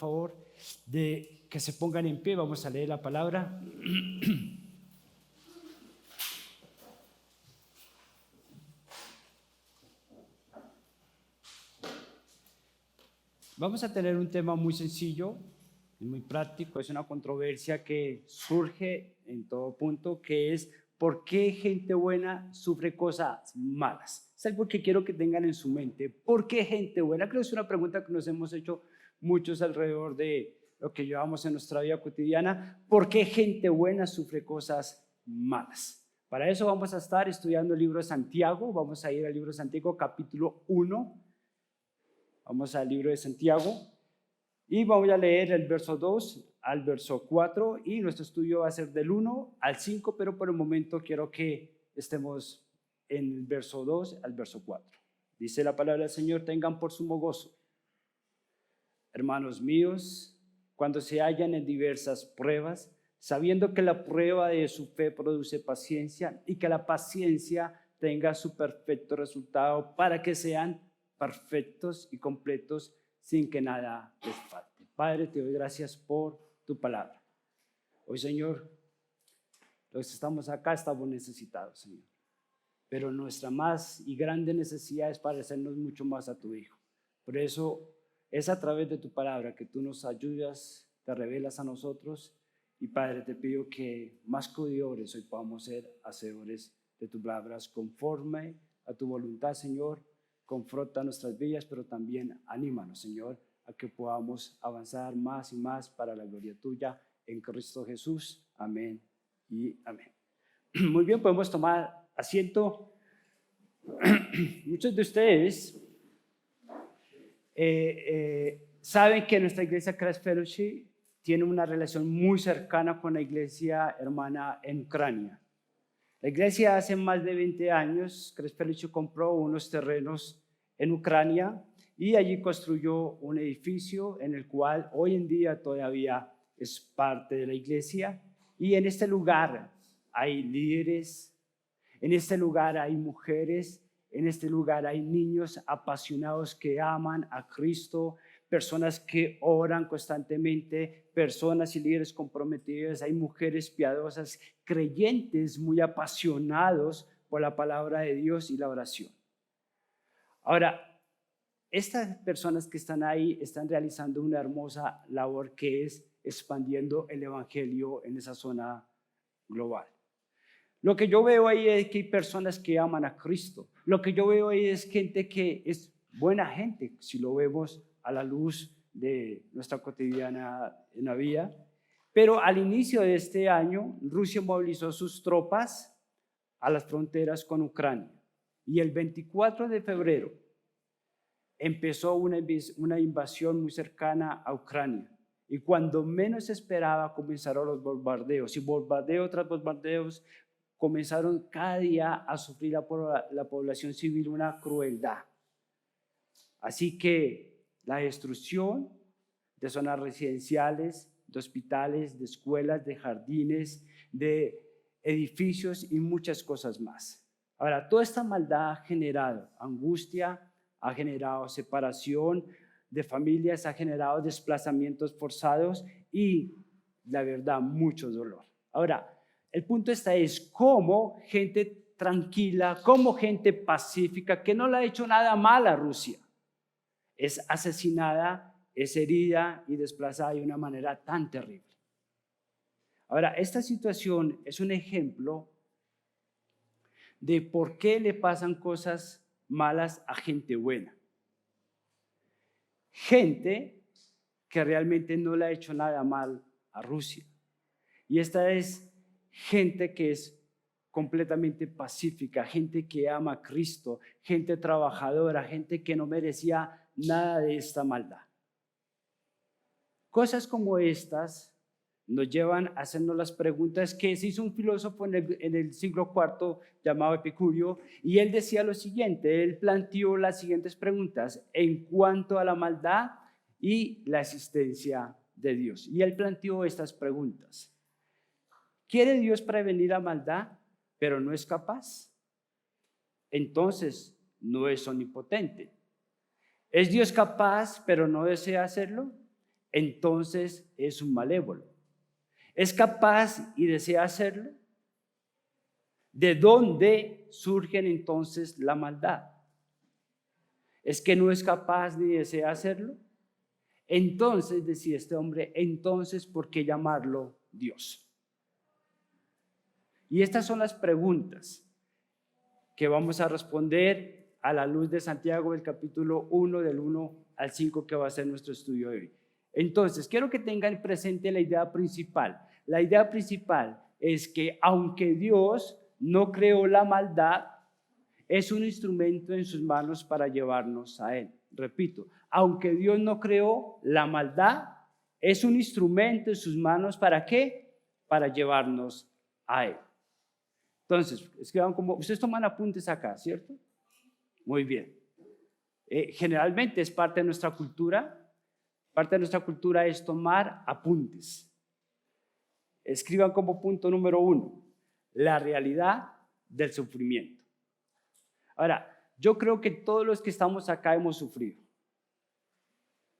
favor de que se pongan en pie. Vamos a leer la palabra. Vamos a tener un tema muy sencillo y muy práctico. Es una controversia que surge en todo punto, que es ¿por qué gente buena sufre cosas malas? Es algo que quiero que tengan en su mente. ¿Por qué gente buena? Creo que es una pregunta que nos hemos hecho muchos alrededor de lo que llevamos en nuestra vida cotidiana. ¿Por qué gente buena sufre cosas malas? Para eso vamos a estar estudiando el libro de Santiago. Vamos a ir al libro de Santiago, capítulo 1. Vamos al libro de Santiago y vamos a leer el verso 2 al verso 4 y nuestro estudio va a ser del 1 al 5, pero por el momento quiero que estemos en el verso 2 al verso 4. Dice la palabra del Señor: tengan por sumo gozo, hermanos míos, cuando se hallan en diversas pruebas, sabiendo que la prueba de su fe produce paciencia y que la paciencia tenga su perfecto resultado para que sean perfectos y completos sin que nada les falte. Padre, te doy gracias por tu palabra. Hoy, Señor, los que estamos acá estamos necesitados, Señor. Pero nuestra más y grande necesidad es parecernos mucho más a tu Hijo. Por eso es a través de tu palabra que tú nos ayudas, te revelas a nosotros. Y Padre, te pido que más que oidores hoy podamos ser hacedores de tus palabras conforme a tu voluntad, Señor. Confronta nuestras vidas, pero también anímanos, Señor, a que podamos avanzar más y más para la gloria tuya en Cristo Jesús. Amén y amén. Muy bien, podemos tomar asiento. Muchos de ustedes saben que nuestra iglesia Christ Fellowship tiene una relación muy cercana con la iglesia hermana en Ucrania. La iglesia hace más de 20 años, Christ Fellowship compró unos terrenos en Ucrania y allí construyó un edificio en el cual hoy en día todavía es parte de la iglesia. Y en este lugar hay líderes, en este lugar hay mujeres, en este lugar hay niños apasionados que aman a Cristo, personas que oran constantemente, personas y líderes comprometidos, hay mujeres piadosas, creyentes muy apasionados por la palabra de Dios y la oración. Ahora, estas personas que están ahí están realizando una hermosa labor que es expandiendo el evangelio en esa zona global. Lo que yo veo ahí es que hay personas que aman a Cristo. Lo que yo veo ahí es gente que es buena gente, si lo vemos a la luz de nuestra cotidiana en la vida. Pero al inicio de este año, Rusia movilizó sus tropas a las fronteras con Ucrania. Y el 24 de febrero empezó una invasión muy cercana a Ucrania. Y cuando menos esperaba, comenzaron los bombardeos. Y bombardeo tras bombardeos, comenzaron cada día a sufrir la población civil una crueldad. Así que la destrucción de zonas residenciales, de hospitales, de escuelas, de jardines, de edificios y muchas cosas más. Ahora, toda esta maldad ha generado angustia, ha generado separación de familias, ha generado desplazamientos forzados y, la verdad, mucho dolor. Ahora, el punto es cómo gente tranquila, cómo gente pacífica, que no le ha hecho nada mal a Rusia, es asesinada, es herida y desplazada de una manera tan terrible. Ahora, esta situación es un ejemplo de por qué le pasan cosas malas a gente buena. Gente que realmente no le ha hecho nada mal a Rusia. Y esta es gente que es completamente pacífica, gente que ama a Cristo, gente trabajadora, gente que no merecía nada de esta maldad. Cosas como estas nos llevan a hacernos las preguntas que se hizo un filósofo en el siglo IV llamado Epicurio, y él decía lo siguiente, él planteó las siguientes preguntas en cuanto a la maldad y la existencia de Dios. Y él planteó estas preguntas. ¿Quiere Dios prevenir la maldad, pero no es capaz? Entonces, no es omnipotente. ¿Es Dios capaz, pero no desea hacerlo? entonces es un malévolo. ¿Es capaz y desea hacerlo? ¿De dónde surgen entonces la maldad? ¿Es que no es capaz ni desea hacerlo? Entonces, decía este hombre, entonces, ¿por qué llamarlo Dios? Y estas son las preguntas que vamos a responder a la luz de Santiago, del capítulo 1, del 1 al 5, que va a ser nuestro estudio de hoy. Entonces, quiero que tengan presente la idea principal. La idea principal es que aunque Dios no creó la maldad, es un instrumento en sus manos para llevarnos a Él. Repito, aunque Dios no creó la maldad, es un instrumento en sus manos ¿para qué? Para llevarnos a Él. Entonces, escriban como, ustedes toman apuntes acá, ¿cierto? Muy bien. Generalmente es parte de nuestra cultura. Parte de nuestra cultura es tomar apuntes. Escriban como punto número 1, la realidad del sufrimiento. Ahora, yo creo que todos los que estamos acá hemos sufrido.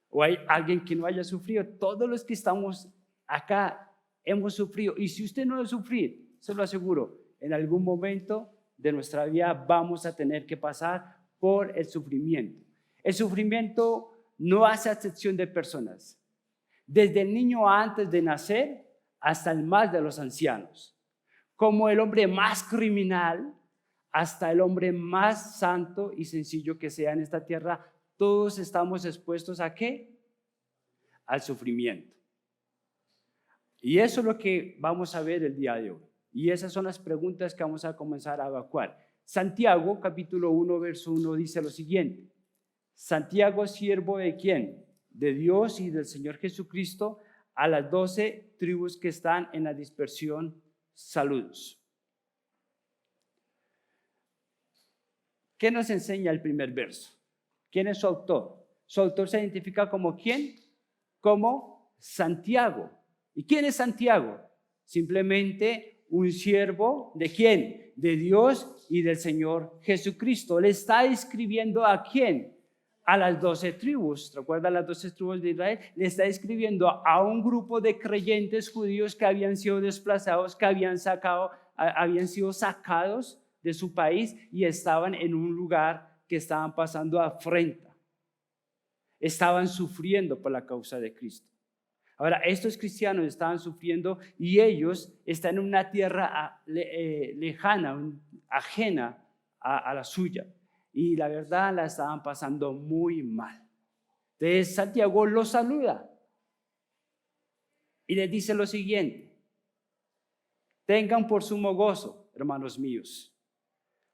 ¿O hay alguien que no haya sufrido? Todos los que estamos acá hemos sufrido. Y si usted no lo ha sufrido, se lo aseguro, en algún momento de nuestra vida vamos a tener que pasar por el sufrimiento. El sufrimiento no hace acepción de personas. Desde el niño antes de nacer hasta el más de los ancianos. Como el hombre más criminal hasta el hombre más santo y sencillo que sea en esta tierra, todos estamos expuestos ¿a qué? Al sufrimiento. Y eso es lo que vamos a ver el día de hoy. Y esas son las preguntas que vamos a comenzar a evacuar. Santiago, capítulo 1, verso 1, dice lo siguiente. Santiago, siervo de ¿quién? De Dios y del Señor Jesucristo, a las 12 tribus que están en la dispersión, saludos. ¿Qué nos enseña el primer verso? ¿Quién es su autor? Su autor se identifica como ¿quién? Como Santiago. ¿Y quién es Santiago? Simplemente un siervo ¿de quién? De Dios y del Señor Jesucristo. Le está escribiendo ¿a quién? A las 12 tribus. ¿Recuerdan las 12 tribus de Israel? Le está escribiendo a un grupo de creyentes judíos que habían sido desplazados, que habían sido sacados de su país y estaban en un lugar que estaban pasando afrenta. Estaban sufriendo por la causa de Cristo. Ahora, estos cristianos estaban sufriendo y ellos están en una tierra lejana, ajena a la suya. Y la verdad la estaban pasando muy mal. Entonces Santiago los saluda y les dice lo siguiente. Tengan por sumo gozo, hermanos míos,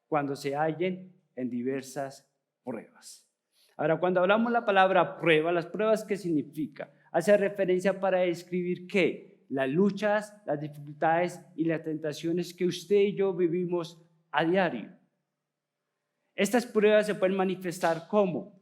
cuando se hallen en diversas pruebas. Ahora, cuando hablamos la palabra prueba, ¿las pruebas qué significa? Hace referencia para describir ¿qué? Las luchas, las dificultades y las tentaciones que usted y yo vivimos a diario. Estas pruebas se pueden manifestar ¿cómo?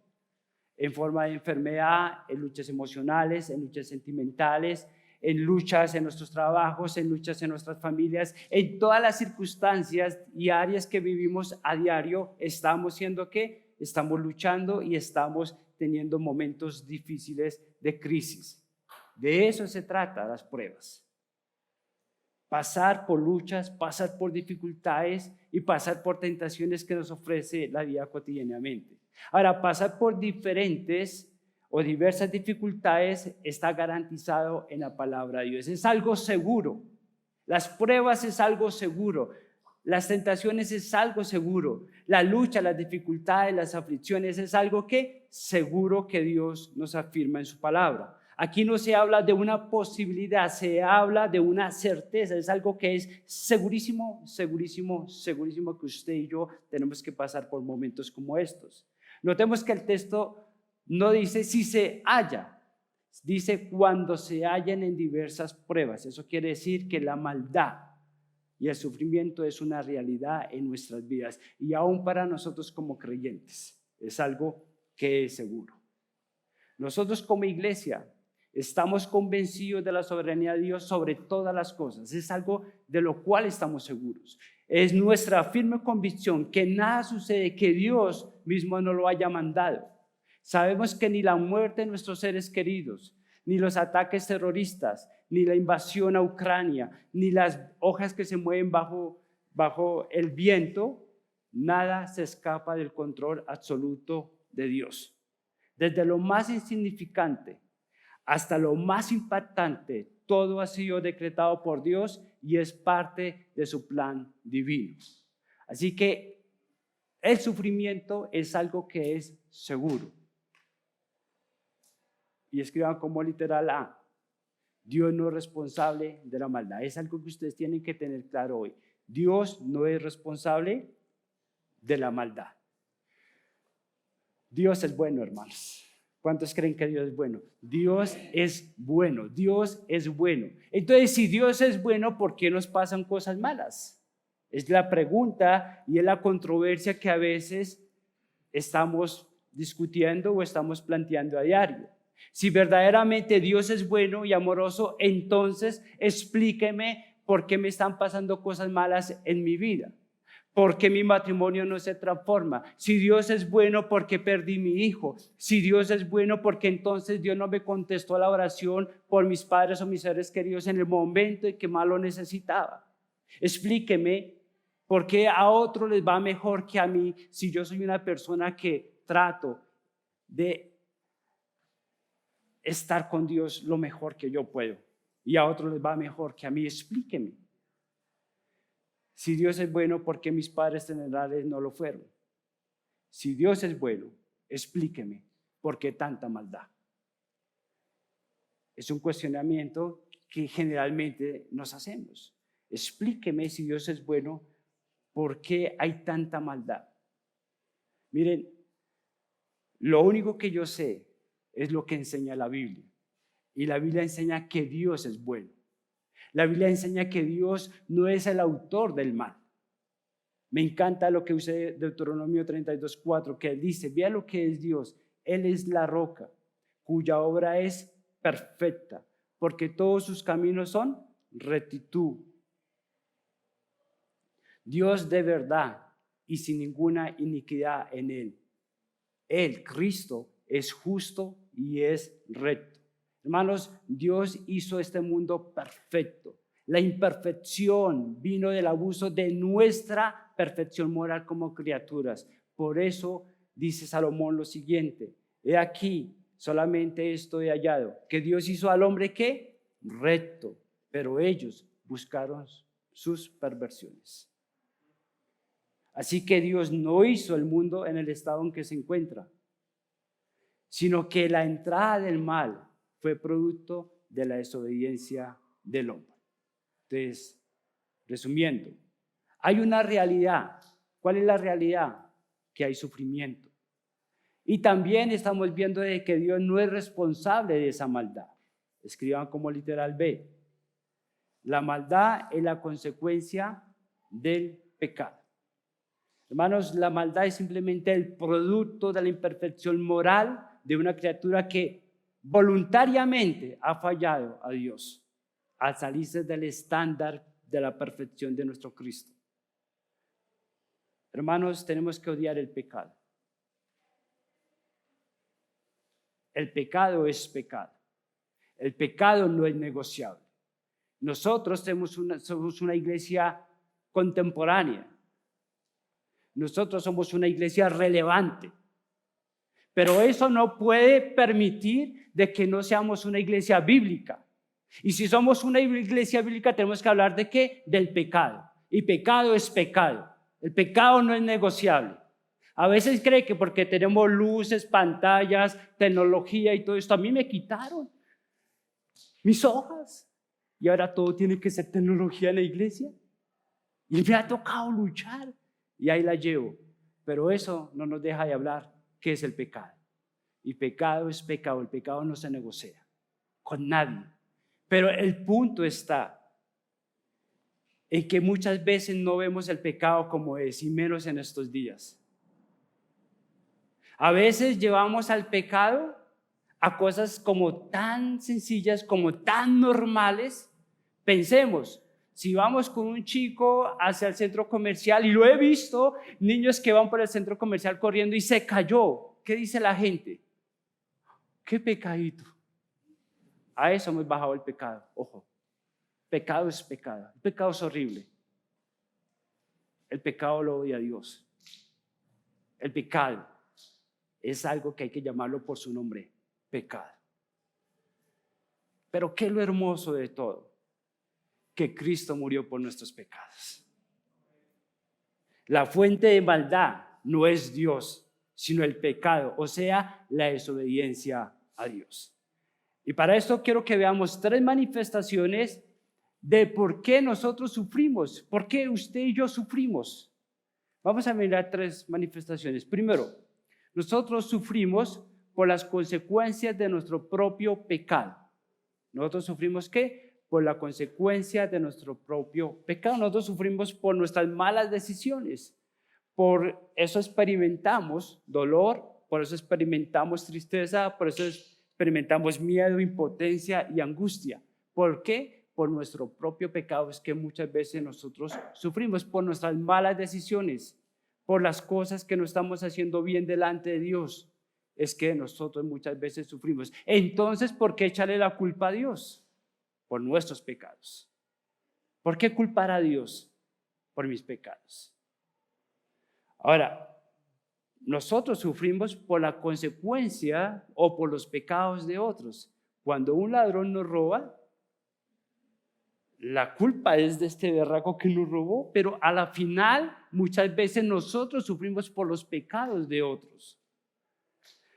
En forma de enfermedad, en luchas emocionales, en luchas sentimentales, en luchas en nuestros trabajos, en luchas en nuestras familias, en todas las circunstancias y áreas que vivimos a diario, estamos siendo ¿qué? Estamos luchando y estamos teniendo momentos difíciles de crisis. De eso se trata las pruebas. Pasar por luchas, pasar por dificultades y pasar por tentaciones que nos ofrece la vida cotidianamente. Ahora, pasar por diferentes o diversas dificultades está garantizado en la palabra de Dios. Es algo seguro. Las pruebas es algo seguro. Las tentaciones es algo seguro. La lucha, las dificultades, las aflicciones es algo que seguro que Dios nos afirma en su palabra. Aquí no se habla de una posibilidad, se habla de una certeza. Es algo que es segurísimo, segurísimo, segurísimo que usted y yo tenemos que pasar por momentos como estos. Notemos que el texto no dice si se halla, dice cuando se hallan en diversas pruebas. Eso quiere decir que la maldad y el sufrimiento es una realidad en nuestras vidas y aún para nosotros como creyentes es algo que es seguro. Nosotros como iglesia estamos convencidos de la soberanía de Dios sobre todas las cosas. Es algo de lo cual estamos seguros. Es nuestra firme convicción que nada sucede que Dios mismo no lo haya mandado. Sabemos que ni la muerte de nuestros seres queridos, ni los ataques terroristas, ni la invasión a Ucrania, ni las hojas que se mueven bajo el viento, nada se escapa del control absoluto de Dios. Desde lo más insignificante hasta lo más impactante, todo ha sido decretado por Dios y es parte de su plan divino. Así que el sufrimiento es algo que es seguro. Y escriban como literal A. Dios no es responsable de la maldad. Es algo que ustedes tienen que tener claro hoy. Dios no es responsable de la maldad. Dios es bueno, hermanos. ¿Cuántos creen que Dios es bueno? Dios es bueno, Dios es bueno. Entonces, si Dios es bueno, ¿por qué nos pasan cosas malas? Es la pregunta y es la controversia que a veces estamos discutiendo o estamos planteando a diario. Si verdaderamente Dios es bueno y amoroso, entonces explíqueme por qué me están pasando cosas malas en mi vida. ¿Por qué mi matrimonio no se transforma? Si Dios es bueno, ¿por qué perdí mi hijo? Si Dios es bueno, ¿por qué entonces Dios no me contestó a la oración por mis padres o mis seres queridos en el momento en que más lo necesitaba? Explíqueme por qué a otros les va mejor que a mí si yo soy una persona que trato de estar con Dios lo mejor que yo puedo y a otros les va mejor que a mí. Explíqueme. Si Dios es bueno, ¿por qué mis padres terrenales no lo fueron? Si Dios es bueno, explíqueme por qué tanta maldad. Es un cuestionamiento que generalmente nos hacemos. Explíqueme si Dios es bueno, ¿por qué hay tanta maldad? Miren, lo único que yo sé es lo que enseña la Biblia. Y la Biblia enseña que Dios es bueno. La Biblia enseña que Dios no es el autor del mal. Me encanta lo que usa Deuteronomio 32:4, que dice, vea lo que es Dios. Él es la roca, cuya obra es perfecta, porque todos sus caminos son rectitud. Dios de verdad y sin ninguna iniquidad en él. Él, Cristo, es justo y es recto. Hermanos, Dios hizo este mundo perfecto. La imperfección vino del abuso de nuestra perfección moral como criaturas. Por eso dice Salomón lo siguiente: he aquí, solamente esto he hallado, que Dios hizo al hombre ¿qué? Recto, pero ellos buscaron sus perversiones. Así que Dios no hizo el mundo en el estado en que se encuentra, sino que la entrada del mal fue producto de la desobediencia del hombre. Entonces, resumiendo, hay una realidad. ¿Cuál es la realidad? Que hay sufrimiento. Y también estamos viendo de que Dios no es responsable de esa maldad. Escriban como literal B. La maldad es la consecuencia del pecado. Hermanos, la maldad es simplemente el producto de la imperfección moral de una criatura que voluntariamente ha fallado a Dios al salirse del estándar de la perfección de nuestro Cristo. Hermanos, tenemos que odiar el pecado. El pecado es pecado. El pecado no es negociable. Nosotros somos una iglesia contemporánea. Nosotros somos una iglesia relevante. Pero eso no puede permitir de que no seamos una iglesia bíblica. Y si somos una iglesia bíblica, tenemos que hablar ¿de qué? Del pecado. Y pecado es pecado. El pecado no es negociable. A veces cree que porque tenemos luces, pantallas, tecnología y todo esto, a mí me quitaron mis hojas. Y ahora todo tiene que ser tecnología en la iglesia. Y me ha tocado luchar. Y ahí la llevo. Pero eso no nos deja de hablar qué es el pecado. Y pecado es pecado. El pecado no se negocia con nadie. Pero el punto está en que muchas veces no vemos el pecado como es, y menos en estos días. A veces llevamos al pecado a cosas como tan sencillas, como tan normales. Pensemos, si vamos con un chico hacia el centro comercial, y lo he visto, niños que van por el centro comercial corriendo y se cayó, ¿qué dice la gente? ¿Qué pecadito? A eso hemos bajado el pecado. Ojo, pecado es pecado. El pecado es horrible. El pecado lo odia a Dios. El pecado es algo que hay que llamarlo por su nombre, pecado. Pero ¿qué es lo hermoso de todo? Que Cristo murió por nuestros pecados. La fuente de maldad no es Dios, sino el pecado, o sea, la desobediencia a Dios. Y para esto quiero que veamos 3 manifestaciones de por qué nosotros sufrimos, por qué usted y yo sufrimos. Vamos a mirar 3 manifestaciones. Primero, nosotros sufrimos por las consecuencias de nuestro propio pecado. ¿Nosotros sufrimos qué? Por la consecuencia de nuestro propio pecado. Nosotros sufrimos por nuestras malas decisiones. Por eso experimentamos dolor, por eso experimentamos tristeza, por eso experimentamos miedo, impotencia y angustia. ¿Por qué? Por nuestro propio pecado es que muchas veces nosotros sufrimos, por nuestras malas decisiones, por las cosas que no estamos haciendo bien delante de Dios. Es que nosotros muchas veces sufrimos. Entonces, ¿por qué echarle la culpa a Dios? Por nuestros pecados. ¿Por qué culpar a Dios por mis pecados? Ahora, nosotros sufrimos por la consecuencia o por los pecados de otros. Cuando un ladrón nos roba, la culpa es de este berraco que nos robó, pero a la final muchas veces nosotros sufrimos por los pecados de otros.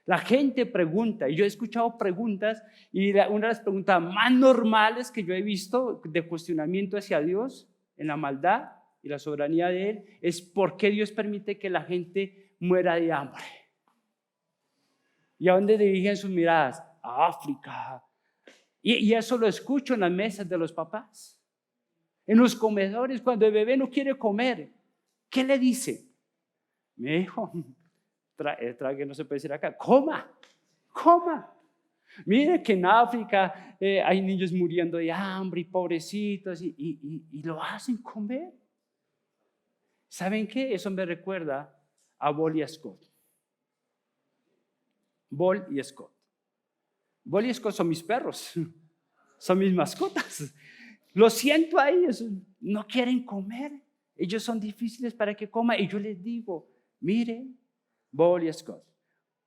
La gente pregunta, y yo he escuchado preguntas, y una de las preguntas más normales que yo he visto de cuestionamiento hacia Dios, en la maldad y la soberanía de Él, es ¿por qué Dios permite que la gente muera de hambre? ¿Y a dónde dirigen sus miradas? A África. Y eso lo escucho en las mesas de los papás, en los comedores, cuando el bebé no quiere comer. ¿Qué le dice? Mi hijo, trague, no se puede decir acá, coma. Mire que en África hay niños muriendo de hambre y pobrecitos y lo hacen comer. ¿Saben qué? Eso me recuerda a Ball y Scott. Ball y Scott. Ball y Scott son mis perros, son mis mascotas. Lo siento a ellos, no quieren comer. Ellos son difíciles para que coman. Y yo les digo, miren, Ball y Scott,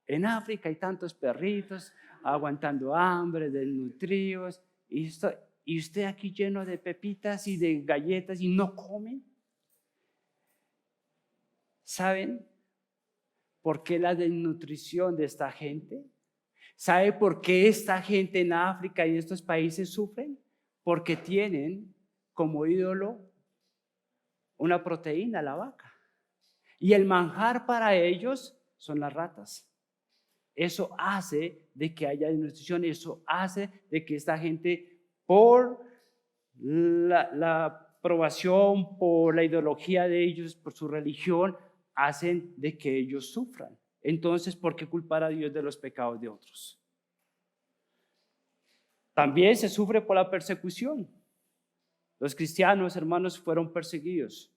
en África hay tantos perritos aguantando hambre, desnutridos, y usted aquí lleno de pepitas y de galletas y no comen. ¿Saben por qué la desnutrición de esta gente? ¿Sabe por qué esta gente en África y en estos países sufren? Porque tienen como ídolo una proteína, la vaca. Y el manjar para ellos son las ratas. Eso hace de que haya desnutrición, eso hace de que esta gente, por la aprobación, por la ideología de ellos, por su religión, hacen de que ellos sufran. Entonces, ¿por qué culpar a Dios de los pecados de otros? También se sufre por la persecución. Los cristianos, hermanos, fueron perseguidos.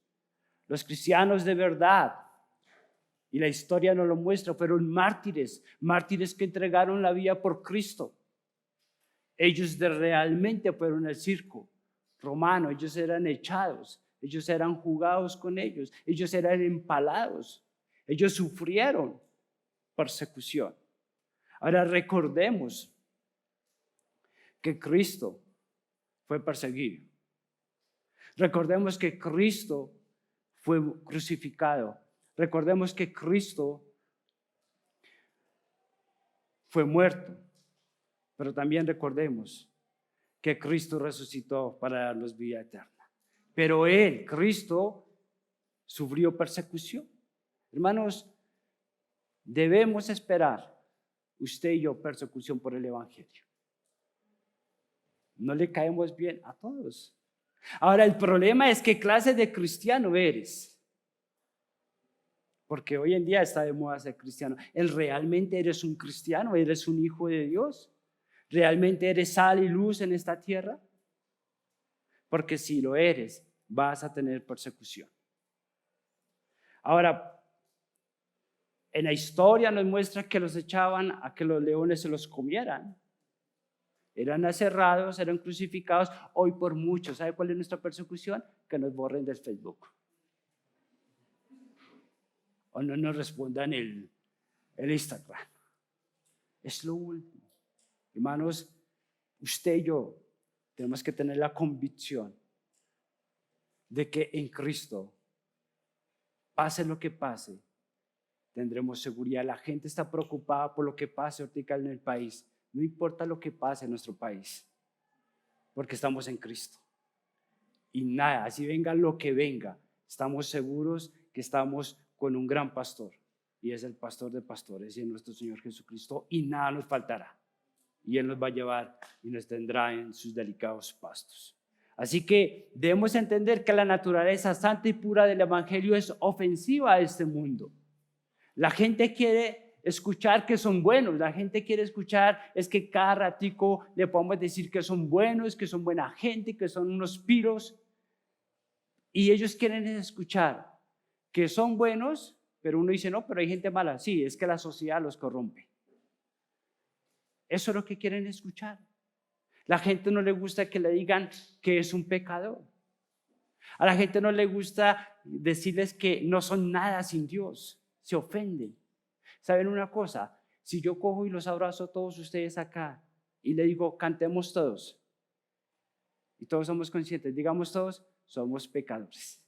Los cristianos de verdad, y la historia nos lo muestra, fueron mártires que entregaron la vida por Cristo. Ellos realmente fueron al circo romano, ellos eran echados, ellos eran jugados con ellos eran empalados, ellos sufrieron persecución. Ahora recordemos que Cristo fue perseguido. Recordemos que Cristo fue crucificado. Recordemos que Cristo fue muerto, pero también recordemos que Cristo resucitó para darnos vida eterna. Pero Él, Cristo, sufrió persecución. Hermanos, debemos esperar, usted y yo, persecución por el Evangelio. No le caemos bien a todos. Ahora, el problema es qué clase de cristiano eres. Porque hoy en día está de moda ser cristiano. ¿Realmente eres un cristiano? ¿Eres un hijo de Dios? ¿Realmente eres sal y luz en esta tierra? Porque si lo eres, vas a tener persecución. Ahora, en la historia nos muestra que los echaban a que los leones se los comieran. eran aserrados, eran crucificados, hoy por muchos. ¿Sabe cuál es nuestra persecución? Que nos borren del Facebook. O no nos respondan el Instagram. Es lo último. Hermanos, usted y yo tenemos que tener la convicción de que en Cristo, pase lo que pase, tendremos seguridad. La gente está preocupada por lo que pase ahorita en el país. No importa lo que pase en nuestro país, porque estamos en Cristo. Y nada, así venga lo que venga, estamos seguros que estamos con un gran pastor. Y es el pastor de pastores y es nuestro Señor Jesucristo. Y nada nos faltará. Y Él nos va a llevar y nos tendrá en sus delicados pastos. Así que debemos entender que la naturaleza santa y pura del Evangelio es ofensiva a este mundo. La gente quiere escuchar que son buenos, la gente quiere escuchar es que cada ratico le podemos decir que son buenos, que son buena gente, que son unos piros. Y ellos quieren escuchar que son buenos, pero uno dice, no, pero hay gente mala. Sí, es que la sociedad los corrompe. Eso es lo que quieren escuchar. La gente no le gusta que le digan que es un pecador. A la gente no le gusta decirles que no son nada sin Dios. Se ofenden. ¿Saben una cosa? Si yo cojo y los abrazo a todos ustedes acá y le digo, cantemos todos, y todos somos conscientes, digamos todos, somos pecadores.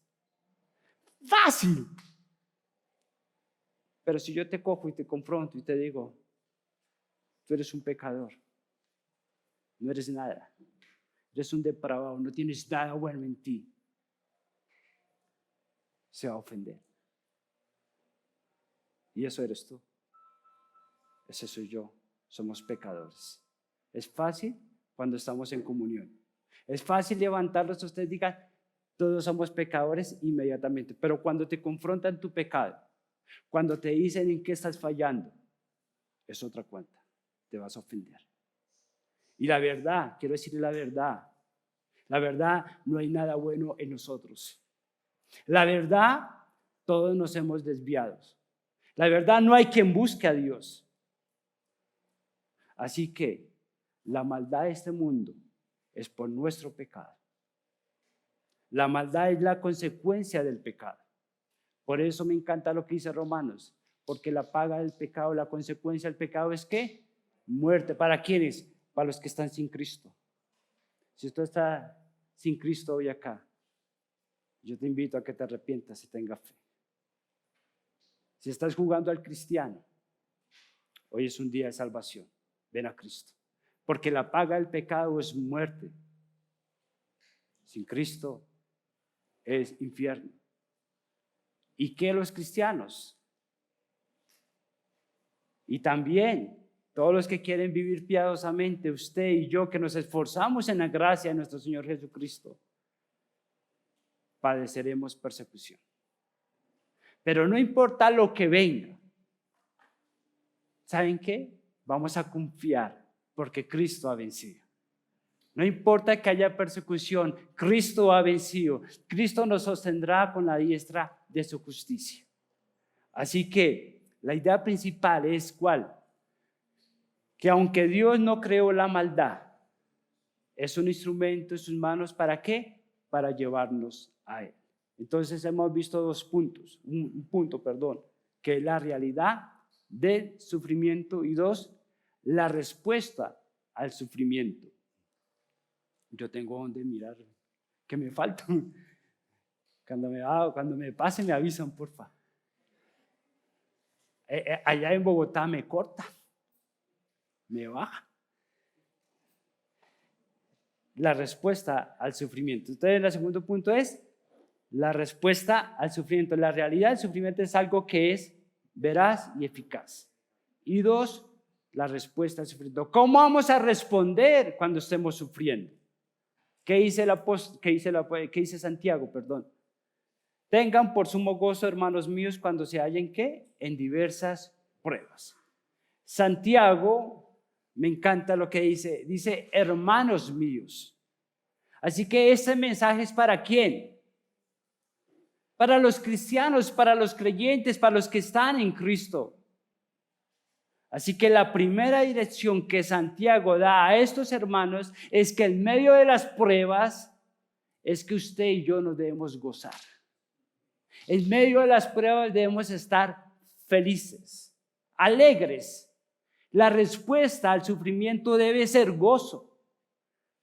¡Fácil! Pero si yo te cojo y te confronto y te digo, tú eres un pecador, no eres nada, eres un depravado, no tienes nada bueno en ti, se va a ofender. Y eso eres tú. Ese soy yo. Somos pecadores. Es fácil cuando estamos en comunión. Es fácil levantarlos, ustedes digan, todos somos pecadores inmediatamente. Pero cuando te confrontan tu pecado, cuando te dicen en qué estás fallando, es otra cuenta. Te vas a ofender. Y la verdad, quiero decirle la verdad, no hay nada bueno en nosotros. La verdad, todos nos hemos desviado. La verdad, no hay quien busque a Dios. Así que la maldad de este mundo es por nuestro pecado. La maldad es la consecuencia del pecado. Por eso me encanta lo que dice Romanos, porque la paga del pecado, la consecuencia del pecado es ¿qué? Muerte. ¿Para quiénes? Para los que están sin Cristo. Si usted está sin Cristo hoy acá, yo te invito a que te arrepientas y tengas fe. Si estás jugando al cristiano, hoy es un día de salvación. Ven a Cristo. Porque la paga del pecado es muerte. Sin Cristo es infierno. ¿Y qué los cristianos? Y también todos los que quieren vivir piadosamente, usted y yo, que nos esforzamos en la gracia de nuestro Señor Jesucristo, padeceremos persecución. Pero no importa lo que venga. ¿Saben qué? Vamos a confiar porque Cristo ha vencido. No importa que haya persecución, Cristo ha vencido. Cristo nos sostendrá con la diestra de su justicia. Así que la idea principal es ¿cuál? Que aunque Dios no creó la maldad, es un instrumento en sus manos ¿para qué? Para llevarnos a Él. Entonces hemos visto dos puntos, un punto, que es la realidad del sufrimiento y dos, la respuesta al sufrimiento. Yo tengo donde mirar, que me falta. Cuando me pase me avisan, porfa. Allá en Bogotá me corta, me baja. La respuesta al sufrimiento. Entonces, el segundo punto es la respuesta al sufrimiento. La realidad del sufrimiento es algo que es veraz y eficaz. Y dos, la respuesta al sufrimiento. ¿Cómo vamos a responder cuando estemos sufriendo? ¿Qué dice Santiago? Tengan por sumo gozo, hermanos míos, cuando se hallen ¿qué? En diversas pruebas. Santiago, me encanta lo que dice hermanos míos. Así que este mensaje es ¿para quién? Para los cristianos, para los creyentes, para los que están en Cristo. Así que la primera dirección que Santiago da a estos hermanos es que en medio de las pruebas es que usted y yo nos debemos gozar. En medio de las pruebas debemos estar felices, alegres. La respuesta al sufrimiento debe ser gozo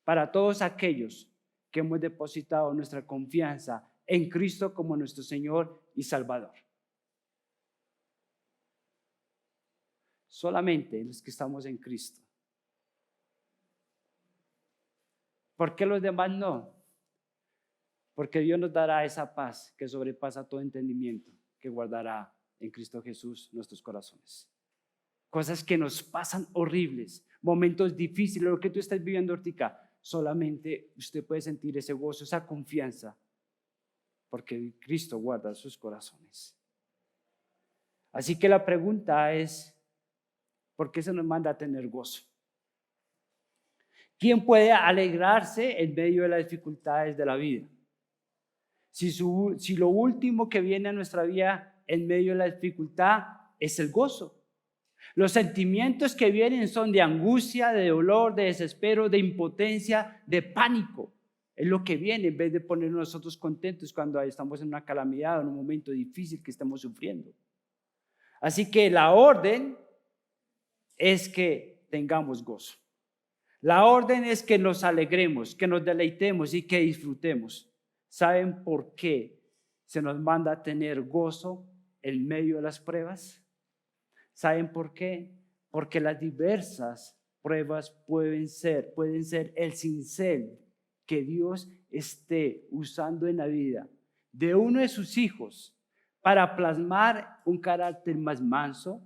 para todos aquellos que hemos depositado nuestra confianza en Cristo como nuestro Señor y Salvador. Solamente los que estamos en Cristo. ¿Por qué los demás no? Porque Dios nos dará esa paz que sobrepasa todo entendimiento, que guardará en Cristo Jesús nuestros corazones. Cosas que nos pasan horribles, momentos difíciles, lo que tú estás viviendo ahorita, solamente usted puede sentir ese gozo, esa confianza, porque Cristo guarda sus corazones. Así que la pregunta es, ¿por qué se nos manda a tener gozo? ¿Quién puede alegrarse en medio de las dificultades de la vida? Si lo último que viene a nuestra vida en medio de la dificultad es el gozo. Los sentimientos que vienen son de angustia, de dolor, de desespero, de impotencia, de pánico. Es lo que viene en vez de ponernos nosotros contentos cuando estamos en una calamidad o en un momento difícil que estamos sufriendo. Así que la orden es que tengamos gozo. La orden es que nos alegremos, que nos deleitemos y que disfrutemos. ¿Saben por qué se nos manda a tener gozo en medio de las pruebas? ¿Saben por qué? Porque las diversas pruebas pueden ser el cincel que Dios esté usando en la vida de uno de sus hijos para plasmar un carácter más manso,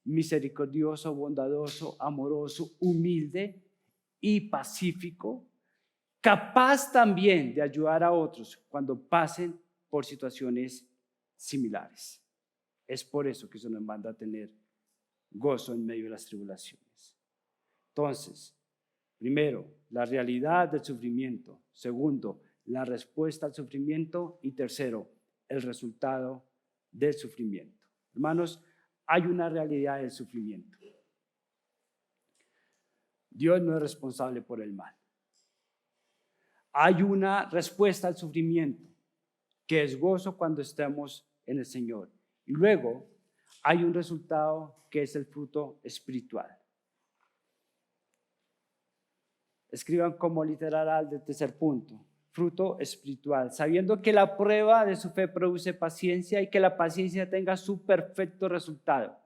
misericordioso, bondadoso, amoroso, humilde y pacífico, capaz también de ayudar a otros cuando pasen por situaciones similares. Es por eso que se nos manda a tener gozo en medio de las tribulaciones. Entonces, primero, la realidad del sufrimiento. Segundo, la respuesta al sufrimiento. Y tercero, el resultado del sufrimiento. Hermanos, hay una realidad del sufrimiento. Dios no es responsable por el mal. Hay una respuesta al sufrimiento, que es gozo cuando estemos en el Señor. Y luego hay un resultado que es el fruto espiritual. Escriban como literal del tercer punto, fruto espiritual, sabiendo que la prueba de su fe produce paciencia y que la paciencia tenga su perfecto resultado,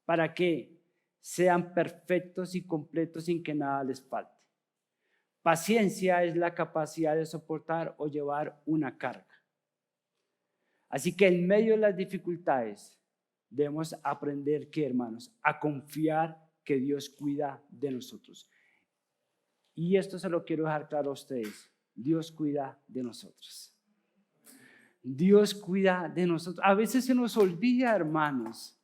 para que sean perfectos y completos sin que nada les falte. Paciencia es la capacidad de soportar o llevar una carga. Así que en medio de las dificultades debemos aprender que, hermanos, a confiar que Dios cuida de nosotros. Y esto se lo quiero dejar claro a ustedes. Dios cuida de nosotros. Dios cuida de nosotros. A veces se nos olvida, hermanos.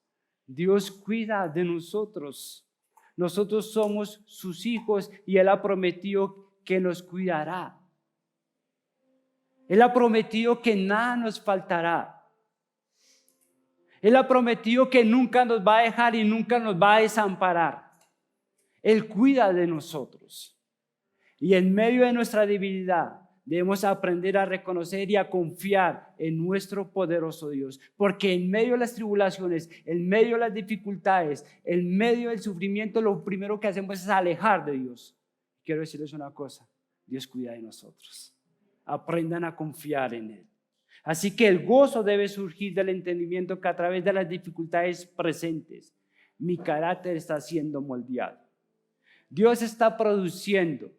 Dios cuida de nosotros. Nosotros somos sus hijos y Él ha prometido que nos cuidará. Él ha prometido que nada nos faltará. Él ha prometido que nunca nos va a dejar y nunca nos va a desamparar. Él cuida de nosotros. Y en medio de nuestra debilidad debemos aprender a reconocer y a confiar en nuestro poderoso Dios. Porque en medio de las tribulaciones, en medio de las dificultades, en medio del sufrimiento, lo primero que hacemos es alejar de Dios. Quiero decirles una cosa, Dios cuida de nosotros. Aprendan a confiar en Él. Así que el gozo debe surgir del entendimiento que a través de las dificultades presentes, mi carácter está siendo moldeado. Dios está produciendo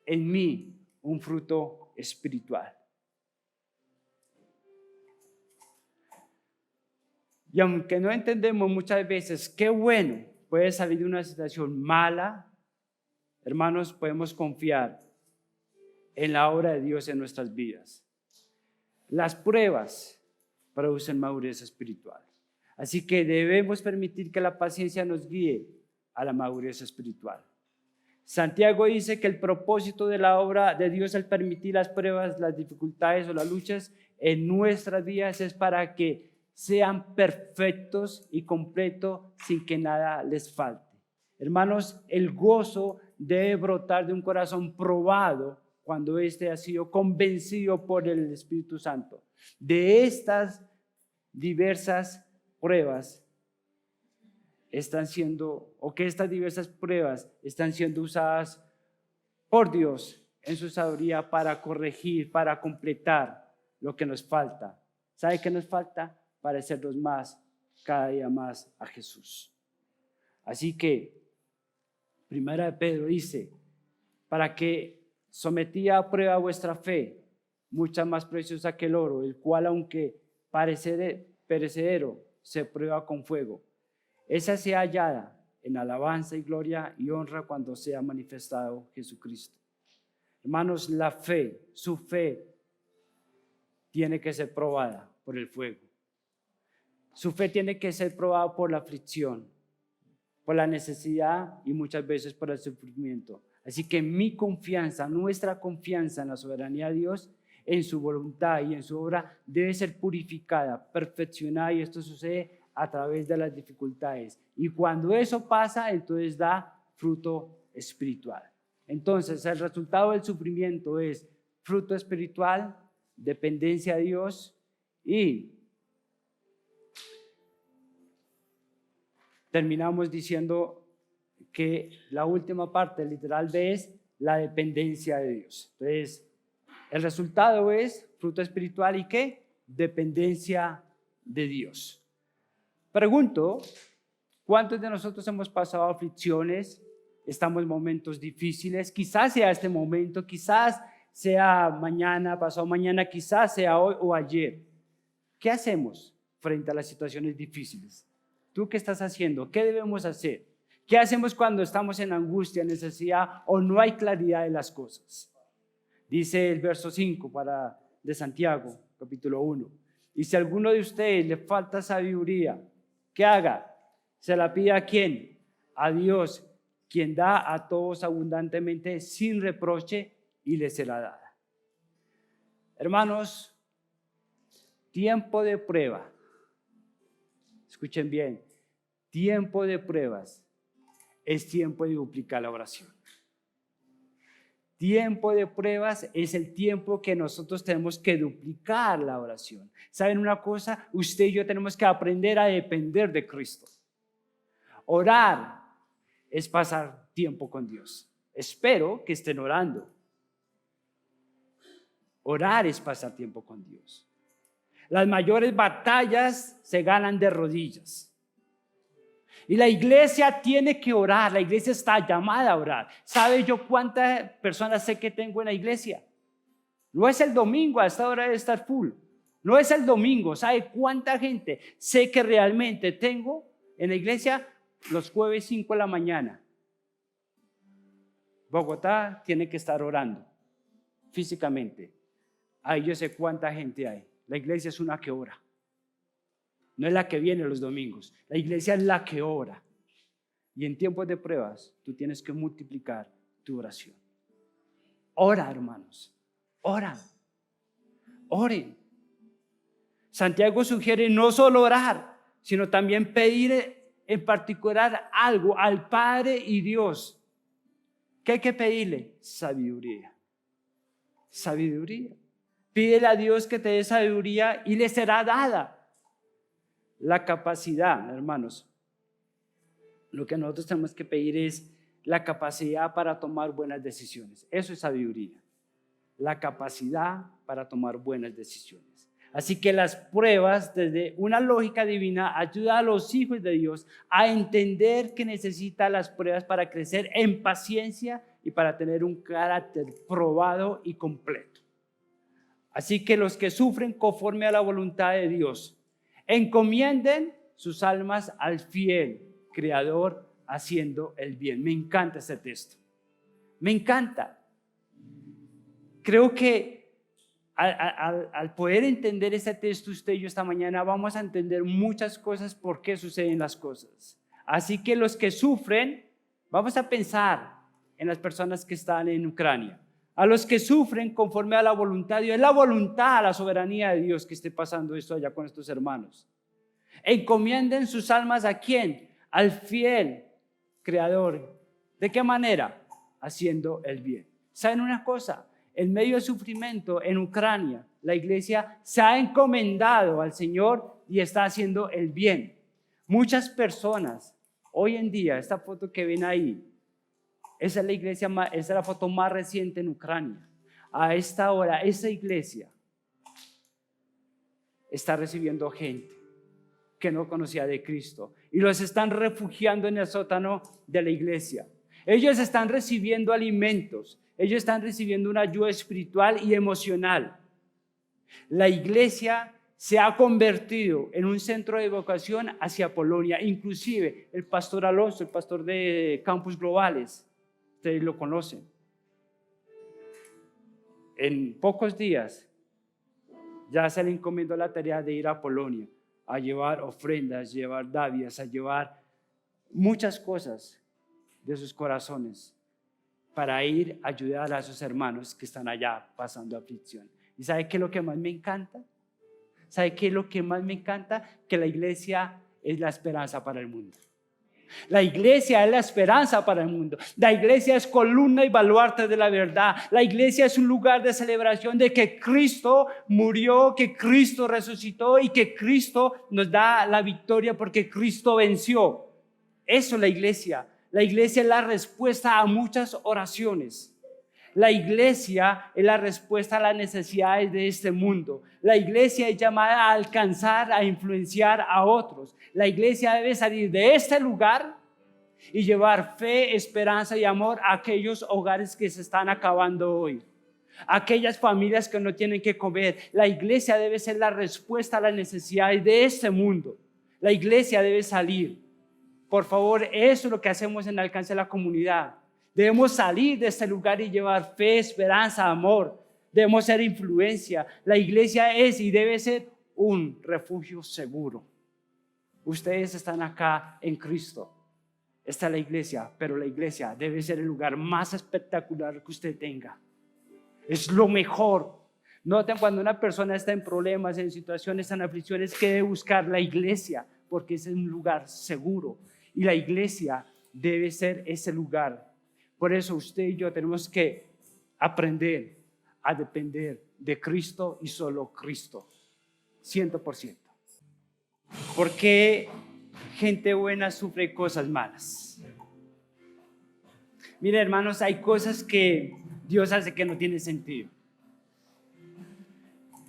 en mí un fruto espiritual. Y aunque no entendemos muchas veces qué bueno puede salir de una situación mala, hermanos, podemos confiar en la obra de Dios en nuestras vidas. Las pruebas producen madurez espiritual. Así que debemos permitir que la paciencia nos guíe a la madurez espiritual. Santiago dice que el propósito de la obra de Dios al permitir las pruebas, las dificultades o las luchas en nuestras vidas es para que sean perfectos y completos sin que nada les falte. Hermanos, el gozo debe brotar de un corazón probado cuando éste ha sido convencido por el Espíritu Santo. De estas diversas pruebas están siendo, o que estas diversas pruebas están siendo usadas por Dios en su sabiduría para corregir, para completar lo que nos falta. ¿Sabe qué nos falta? Parecernos más, cada día más a Jesús. Así que, Primera de Pedro dice, para que sometida a prueba vuestra fe, mucha más preciosa que el oro, el cual aunque perecedero, se prueba con fuego. Esa sea hallada en alabanza y gloria y honra cuando sea manifestado Jesucristo. Hermanos, la fe, su fe, tiene que ser probada por el fuego. Su fe tiene que ser probada por la aflicción, por la necesidad y muchas veces por el sufrimiento. Así que mi confianza, nuestra confianza en la soberanía de Dios, en su voluntad y en su obra, debe ser purificada, perfeccionada, y esto sucede a través de las dificultades. Y cuando eso pasa, entonces da fruto espiritual. Entonces, el resultado del sufrimiento es fruto espiritual, dependencia de Dios, y terminamos diciendo que la última parte literal B es la dependencia de Dios. Entonces, el resultado es fruto espiritual y ¿qué? Dependencia de Dios. Pregunto, ¿cuántos de nosotros hemos pasado aflicciones? Estamos en momentos difíciles. Quizás sea este momento, quizás sea mañana, pasado mañana, quizás sea hoy o ayer. ¿Qué hacemos frente a las situaciones difíciles? ¿Tú qué estás haciendo? ¿Qué debemos hacer? ¿Qué hacemos cuando estamos en angustia, necesidad o no hay claridad de las cosas? Dice el verso 5 de Santiago, capítulo 1. Y si a alguno de ustedes le falta sabiduría, ¿qué haga? ¿Se la pide a quién? A Dios, quien da a todos abundantemente, sin reproche, y le será dada. Hermanos, tiempo de prueba. Escuchen bien, tiempo de pruebas es tiempo de duplicar la oración. Tiempo de pruebas es el tiempo que nosotros tenemos que duplicar la oración. ¿Saben una cosa? Usted y yo tenemos que aprender a depender de Cristo. Orar es pasar tiempo con Dios. Espero que estén orando. Orar es pasar tiempo con Dios. Las mayores batallas se ganan de rodillas. Y la iglesia tiene que orar, la iglesia está llamada a orar. ¿Sabe yo cuántas personas sé que tengo en la iglesia? No es el domingo, a esta hora debe estar full. No es el domingo, ¿sabe cuánta gente sé que realmente tengo en la iglesia? Los jueves 5 de la mañana. Bogotá tiene que estar orando físicamente. Ahí yo sé cuánta gente hay. La iglesia es una que ora. No es la que viene los domingos. La iglesia es la que ora. Y en tiempos de pruebas, tú tienes que multiplicar tu oración. Ora, hermanos. Ora. Oren. Santiago sugiere no solo orar, sino también pedir en particular algo al Padre y Dios. ¿Qué hay que pedirle? Sabiduría. Sabiduría. Pídele a Dios que te dé sabiduría y le será dada. La capacidad, hermanos, lo que nosotros tenemos que pedir es la capacidad para tomar buenas decisiones. Eso es sabiduría. La capacidad para tomar buenas decisiones. Así que las pruebas, desde una lógica divina, ayudan a los hijos de Dios a entender que necesitan las pruebas para crecer en paciencia y para tener un carácter probado y completo. Así que los que sufren conforme a la voluntad de Dios, encomienden sus almas al fiel Creador haciendo el bien. Me encanta este texto. Me encanta. Creo que al poder entender este texto, usted y yo esta mañana vamos a entender muchas cosas, por qué suceden las cosas. Así que los que sufren, vamos a pensar en las personas que están en Ucrania. A los que sufren conforme a la voluntad de Dios. Es la voluntad, la soberanía de Dios que esté pasando esto allá con estos hermanos. Encomienden sus almas ¿a quién? Al fiel Creador. ¿De qué manera? Haciendo el bien. ¿Saben una cosa? En medio del sufrimiento en Ucrania, la iglesia se ha encomendado al Señor y está haciendo el bien. Muchas personas, hoy en día, esta foto que ven ahí, esa es la iglesia, esa es la foto más reciente en Ucrania. A esta hora, esa iglesia está recibiendo gente que no conocía de Cristo y los están refugiando en el sótano de la iglesia. Ellos están recibiendo alimentos, ellos están recibiendo una ayuda espiritual y emocional. La iglesia se ha convertido en un centro de vocación hacia Polonia. Inclusive el pastor Alonso, el pastor de Campus Globales, ustedes lo conocen. En pocos días ya se le encomendó la tarea de ir a Polonia, a llevar ofrendas, llevar dádivas, a llevar muchas cosas de sus corazones para ir a ayudar a sus hermanos que están allá pasando aflicción. ¿Y sabe qué es lo que más me encanta? ¿Sabe qué es lo que más me encanta? Que la iglesia es la esperanza para el mundo. La iglesia es la esperanza para el mundo. La iglesia es columna y baluarte de la verdad. La iglesia es un lugar de celebración de que Cristo murió, que Cristo resucitó y que Cristo nos da la victoria porque Cristo venció. Eso es la iglesia. La iglesia es la respuesta a muchas oraciones. La iglesia es la respuesta a las necesidades de este mundo. La iglesia es llamada a alcanzar, a influenciar a otros. La iglesia debe salir de este lugar y llevar fe, esperanza y amor a aquellos hogares que se están acabando hoy. Aquellas familias que no tienen que comer. La iglesia debe ser la respuesta a las necesidades de este mundo. La iglesia debe salir. Por favor, eso es lo que hacemos en Alcance de la Comunidad. Debemos salir de este lugar y llevar fe, esperanza, amor. Debemos ser influencia. La iglesia es y debe ser un refugio seguro. Ustedes están acá en Cristo. Esta es la iglesia, pero la iglesia debe ser el lugar más espectacular que usted tenga. Es lo mejor. Noten cuando una persona está en problemas, en situaciones, en aflicciones, que debe buscar la iglesia, porque es un lugar seguro. Y la iglesia debe ser ese lugar. Por eso usted y yo tenemos que aprender a depender de Cristo y solo Cristo, 100%. Porque gente buena sufre cosas malas. Mire, hermanos, hay cosas que Dios hace que no tienen sentido.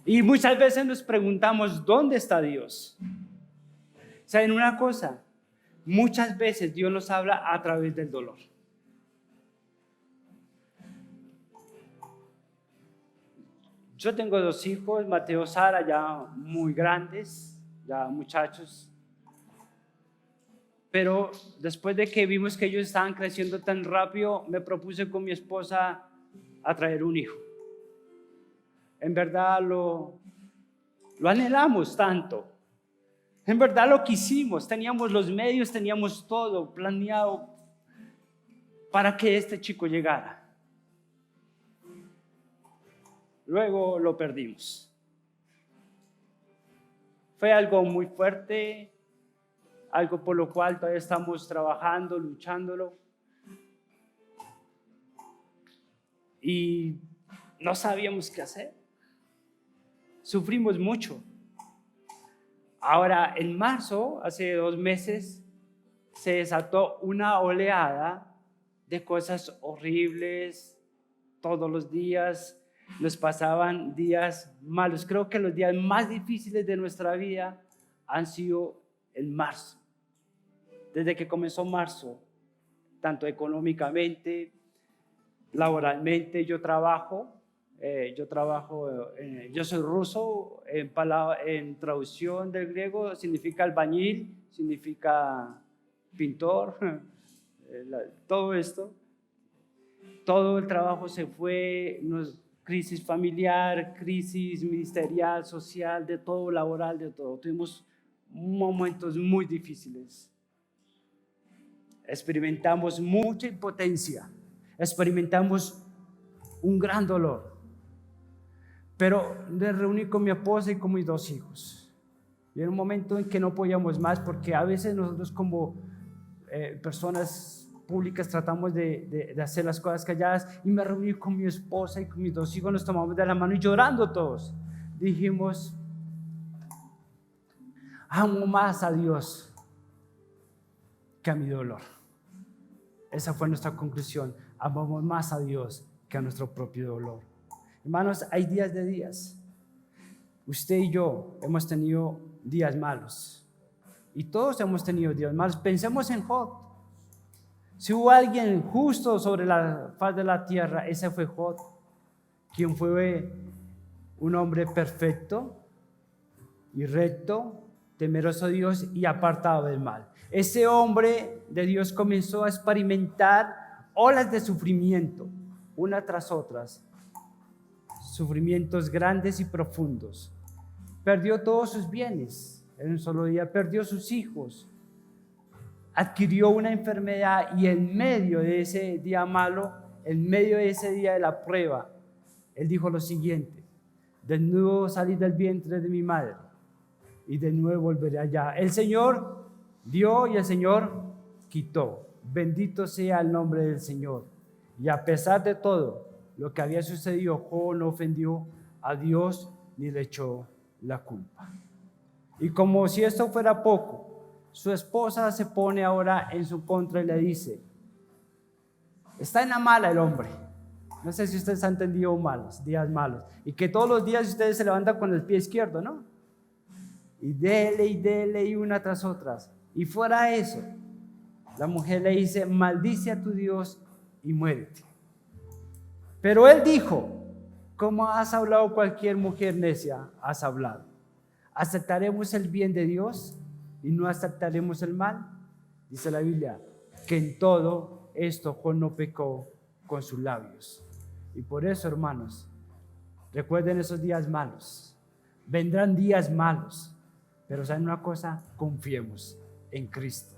Y muchas veces nos preguntamos, ¿dónde está Dios? ¿Saben una cosa? Muchas veces Dios nos habla a través del dolor. Yo tengo 2 hijos, Mateo y Sara, ya muy grandes, ya muchachos. Pero después de que vimos que ellos estaban creciendo tan rápido, me propuse con mi esposa a traer un hijo. En verdad lo anhelamos tanto. En verdad lo quisimos, teníamos los medios, teníamos todo planeado para que este chico llegara. Luego lo perdimos. Fue algo muy fuerte, algo por lo cual todavía estamos trabajando, luchándolo. Y no sabíamos qué hacer. Sufrimos mucho. Ahora, en marzo, hace 2 meses, se desató una oleada de cosas horribles. Todos los días nos pasaban días malos. Creo que los días más difíciles de nuestra vida han sido en marzo. Desde que comenzó marzo, tanto económicamente, laboralmente, yo soy ruso, en traducción del griego significa albañil, significa pintor, todo esto. Todo el trabajo se fue, crisis familiar, crisis ministerial, social, de todo, laboral, de todo. Tuvimos momentos muy difíciles. Experimentamos mucha impotencia, experimentamos un gran dolor. Pero me reuní con mi esposa y con mis 2 hijos. Y en un momento en que no podíamos más, porque a veces nosotros como personas públicas tratamos de hacer las cosas calladas, y me reuní con mi esposa y con mis 2 hijos, nos tomamos de la mano y llorando todos, dijimos: amo más a Dios que a mi dolor. Esa fue nuestra conclusión: amamos más a Dios que a nuestro propio dolor. Hermanos, hay días de días. Usted y yo hemos tenido días malos, y todos hemos tenido días malos. Pensemos en Job. Si hubo alguien justo sobre la faz de la tierra, ese fue Job, quien fue un hombre perfecto y recto, temeroso de Dios y apartado del mal. Ese hombre de Dios comenzó a experimentar olas de sufrimiento, una tras otras, sufrimientos grandes y profundos. Perdió todos sus bienes en un solo día, perdió sus hijos, adquirió una enfermedad, y en medio de ese día malo, en medio de ese día de la prueba, él dijo lo siguiente: de nuevo salí del vientre de mi madre y de nuevo volveré allá. El Señor dio y el Señor quitó. Bendito sea el nombre del Señor. Y a pesar de todo lo que había sucedido, Job no ofendió a Dios ni le echó la culpa. Y como si esto fuera poco, su esposa se pone ahora en su contra y le dice: está en la mala el hombre. No sé si ustedes han tenido días malos, y que todos los días ustedes se levantan con el pie izquierdo, ¿no? Y dele y una tras otras. Y fuera de eso, la mujer le dice: maldice a tu Dios y muérete. Pero él dijo: ¿cómo has hablado cualquier mujer necia? Has hablado. ¿Aceptaremos el bien de Dios y no aceptaremos el mal? Dice la Biblia que en todo esto Job no pecó con sus labios. Y por eso, hermanos, recuerden esos días malos. Vendrán días malos, pero ¿saben una cosa? Confiemos en Cristo.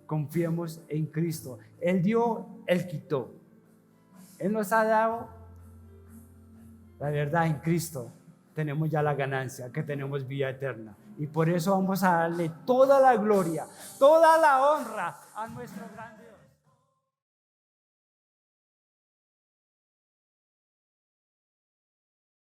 Confiemos en Cristo. Él dio, Él quitó. Él nos ha dado la verdad. En Cristo tenemos ya la ganancia, que tenemos vida eterna. Y por eso vamos a darle toda la gloria, toda la honra a nuestro grande